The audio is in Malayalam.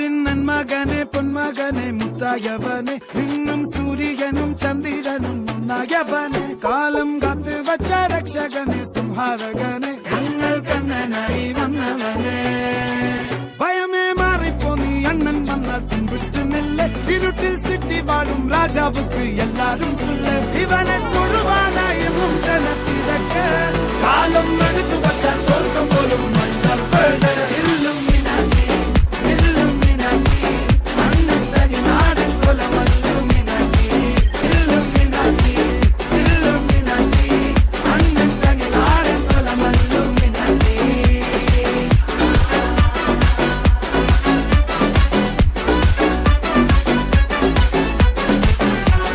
നാടിൻ നന്മകനെ പൊന്മകനെ മുത്തായവനെ നിന്നും സൂര്യനും ചന്ദ്രനും ഒന്നായവനെ കാലം കാത്ത് വച്ച രക്ഷകനെ സംഹാരകനെ ഞങ്ങൾ കണ്ണനായി വന്നവനെ ഭയമേ മാറിപ്പോ നീ അണ്ണൻ വന്നാൽ തുമ്പിട്ട് നെല്ല് ഇരുട്ടിൽ സിറ്റി വാഴും രാജാവുക്ക് എല്ലാരും സുല്ല് ഇവനെ തൊഴുവാനായെന്നും ജനത്തിരക്ക് കാലം എടുത്തു